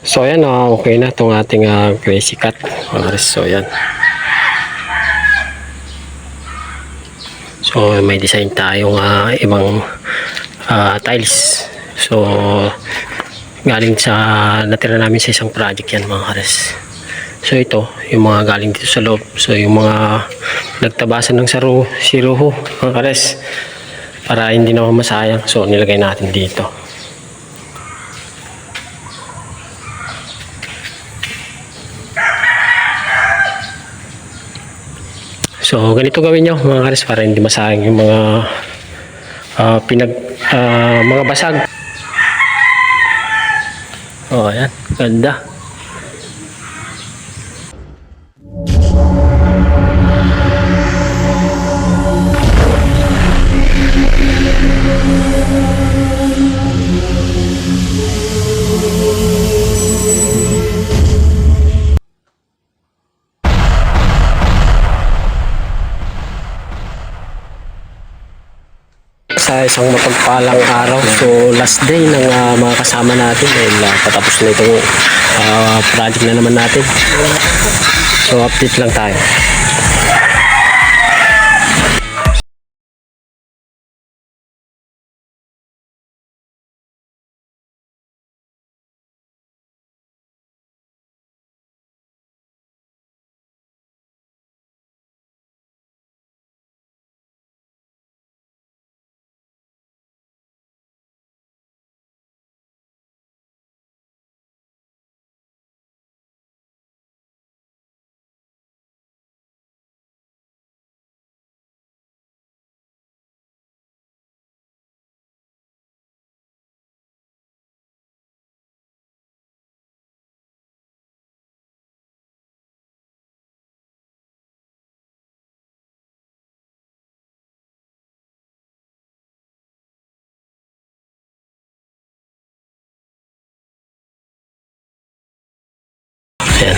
So ayan, okay na itong ating crazy cut. So ayan. So may design tayong ibang tiles. So galing sa natira namin sa isang project yan mga kares. So ito, yung mga galing dito sa loob. So yung mga nagtabasan ng siruho mga kares, para hindi naman masayang. So nilagay natin dito. So ganito gawin nyo mga kares para hindi masayang yung mga mga basag. Oh, ayan, ganda. Sa isang mapagpalang araw, so last day ng mga kasama natin dahil patapos na itong project na naman natin. So update lang tayo. Ayan.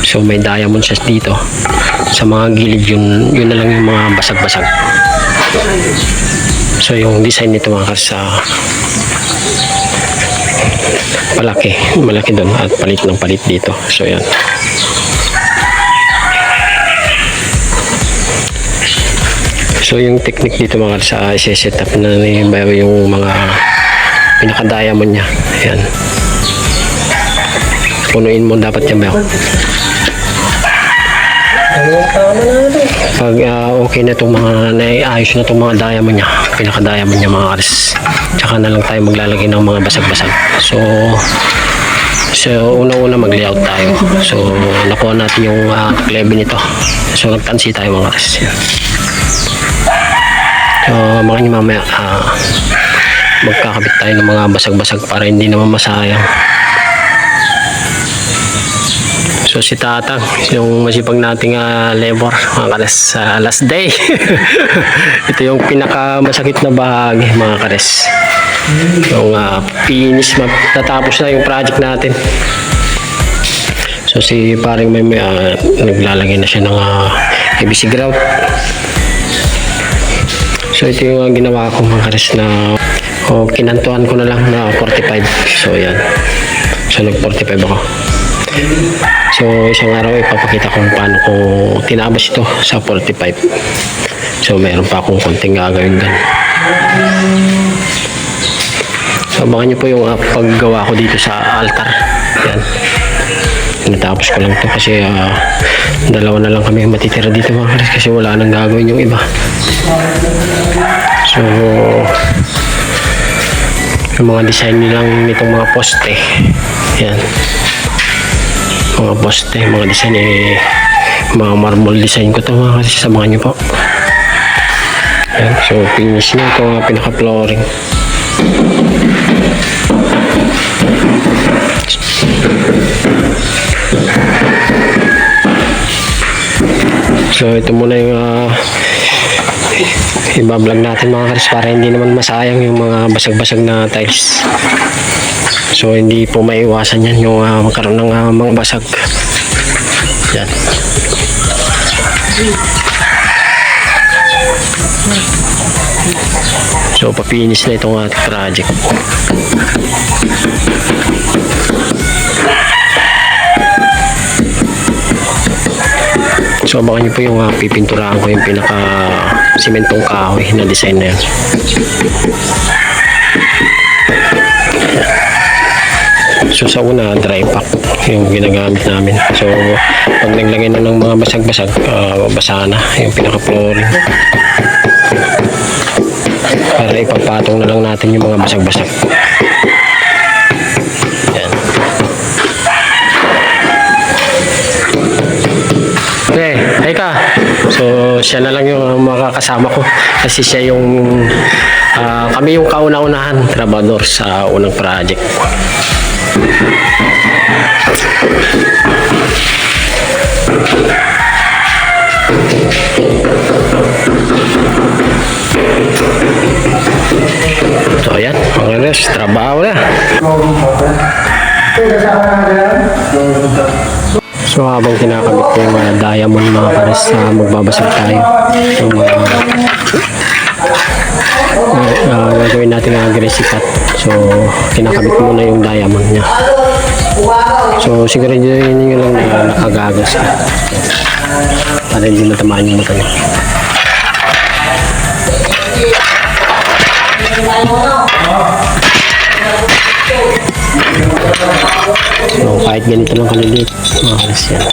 So may diamond siya dito sa mga gilid, yun na lang yung mga basag-basag. So yung design nito mga kares, malaki doon at palit ng palit dito. So yan. So yung technique dito mga kares, set up na yung mga pinaka-diamond niya. Ayan. Punuin mo dapat yan ba? Pag okay na itong mga naiayos na itong mga diamond niya, pinaka-diamond niya mga kares, tsaka na lang tayo maglalagay ng mga basag-basag. So unang-una mag-layout tayo. So nakuha natin yung klebe nito. So nagtansi tayo mga kares. So mga nyo mamaya magkakabit tayo ng mga basag-basag para hindi naman masayang. So si Tatang, yung masipag nating labor mga kares, last day. Ito yung pinakamasakit na bahagi mga kares. Yung finish, matatapos na yung project natin. So si paring may naglalagay na siya ng ABC grout. So ito yung ginawa ko mga kares na kinantuan ko na lang na 45. So yan. So nag 45 ako. So isang araw ipapakita ko paano ko tinabas ito sa 45. So mayroon pa akong konting gagawin doon. So abangan nyo po yung paggawa ko dito sa altar. Yan. Natapos ko lang ito kasi dalawa na lang kami matitira dito mga kares kasi wala nang gagawin yung iba. So yung mga design nilang nitong mga poste. Yan. Mga poste, mga design mga marble design ko ito mga kasi, samahan nyo po. Ayan, so finish na ito pinaka flooring. So ito muna yung ibablog natin mga kares para hindi naman masayang yung mga basag-basag na tiles. So hindi po maiwasan yan yung magkaroon ng mga basag. Yan. So papinis na itong ating project. So abangan nyo po yung pipinturahan ko yung pinaka simentong kahoy na design na yun. So sa una, dry pack yung ginagamit namin. So pag naglagay na ng mga basag-basag, basa na yung pinaka-flooring. Para ipagpatong na lang natin yung mga basag-basag. Yan. Okay, hi ka. So siya na lang yung makakasama ko. Kasi siya yung kami yung kauna-unahan trabador sa unang project. So ayan, mga res, trabaho na. So habang kinakabit ko yung diamond mga kares, magbabasag tayo yung gagawin natin ang greasy cut. So kinakabit muna yung diamond nya. So siguro yun lang na nakagagas para hindi matamaan yung mata niya. So kahit ganito lang kaliliit, makalas yan.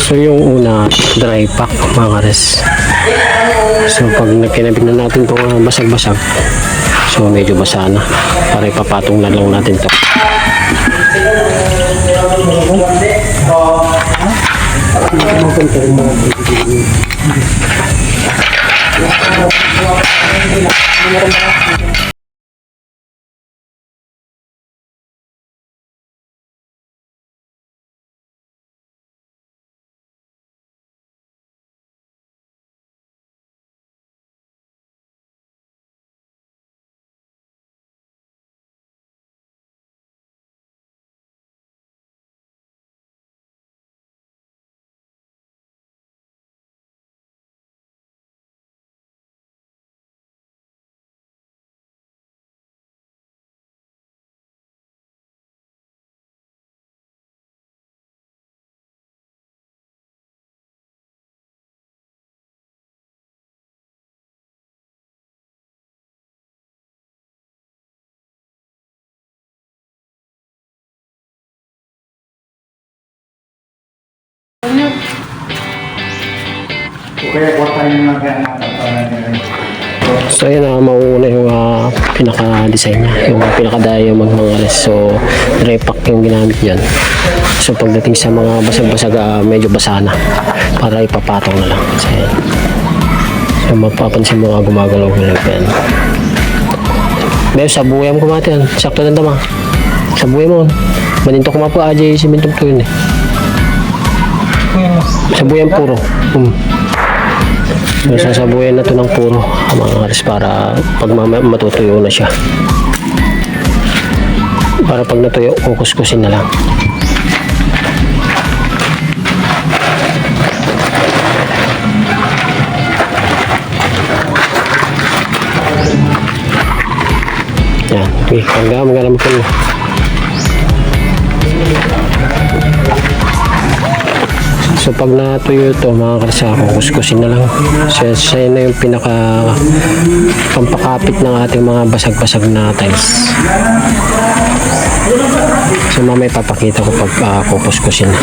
So yung una, dry pack mga kares. So pag kinabit na natin itong basag-basag, so medyo basa na para ipapatong na lang natin to. So yun mauuna yung pinaka-design niya, yung pinaka-diamond mga res. So dry pack yung ginamit dyan. So pagdating sa mga basag-basag, medyo basa na para ipapatong na lang. So, yan. So mapapansin mo gumagalaw-galaw yan. Pero sa buhay mo kumati yan, sakto na tama. Sa buhay mo, maninto kumapo ajay simentong to yun eh. Sa buhay puro. So, sasabuyan na ito ng puro mga kares para pag matutuyo na siya. Para pag natuyo, kukuskusin na lang. Yan. Okay. Hanggang po. So pag natuyo ito mga karsa, kuskusin na lang. So siya na yung pinaka pampakapit ng ating mga basag-basag na tiles. So mamaya papakita ko pag kukuskusin na.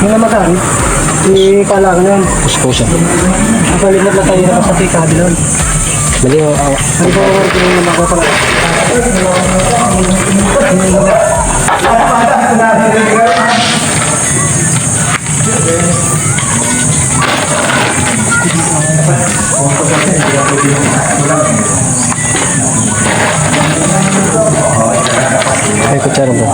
Yung naman kailangan yun. Kuskusin. Nakalimot na tayo sa tikado doon. Mali o. Ano ba yung naman ko pala? Ay, kutsara mo.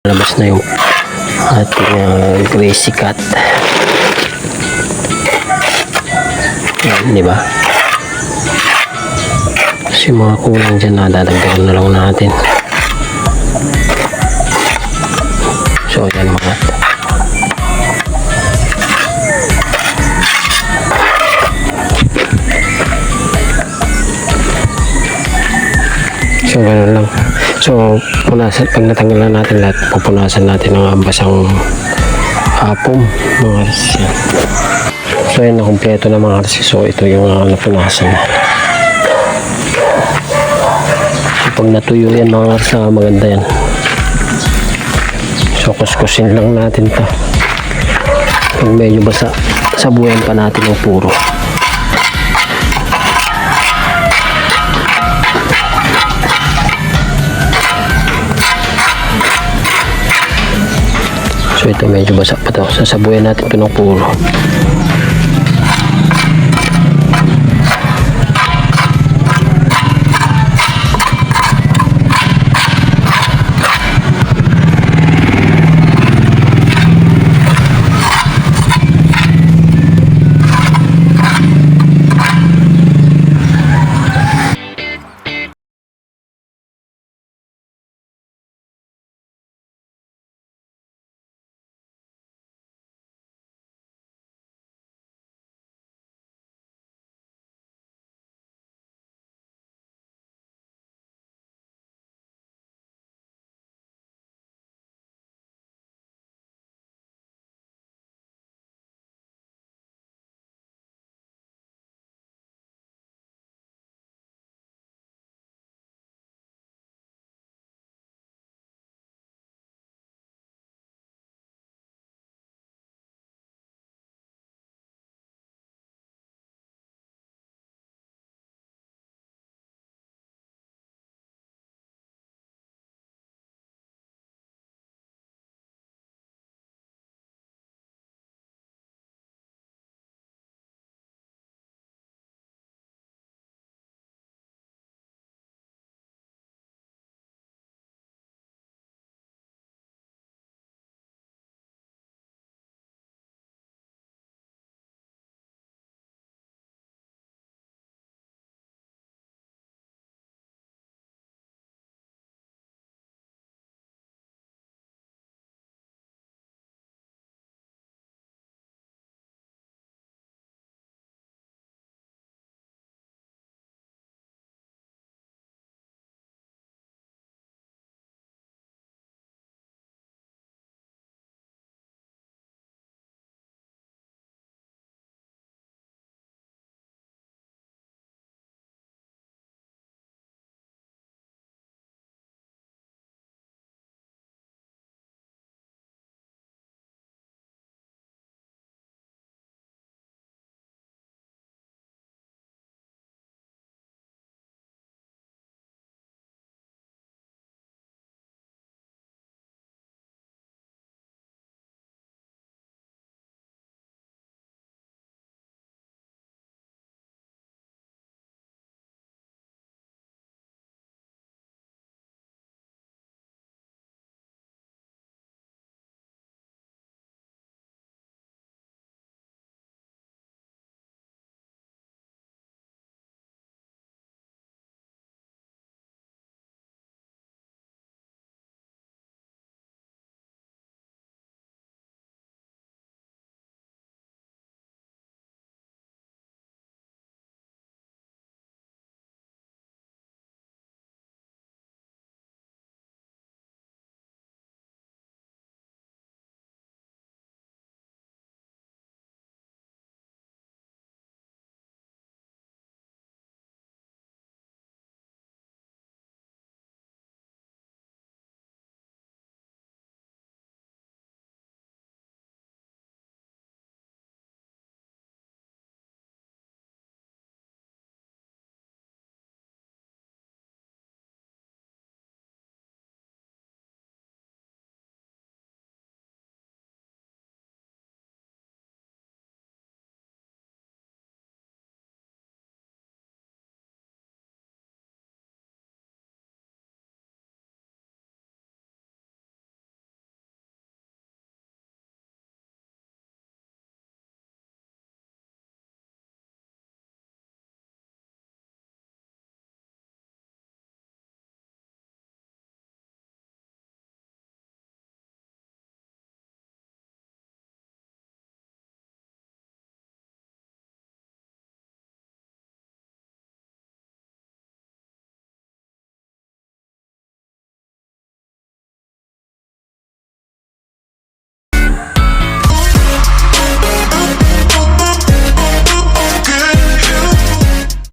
Labas na yung ating greasy cut. Yan, di ba? Kasi yung mga kulang dyan na dadagdagan na lang natin. So yan mga. So ganun lang. So punasan, pag natanggal na natin lahat, pupunasan natin ng basang hapon mga hares yan. So yan, nakumpleto na mga hares. So ito yung napunasan. So pag natuyo yan mga hares, maganda yan. So kuskusin lang natin to. Pag medyo basa, sabuyan pa natin ng puro. So ito medyo basa pa to. Sasabuyan natin ito ng puro.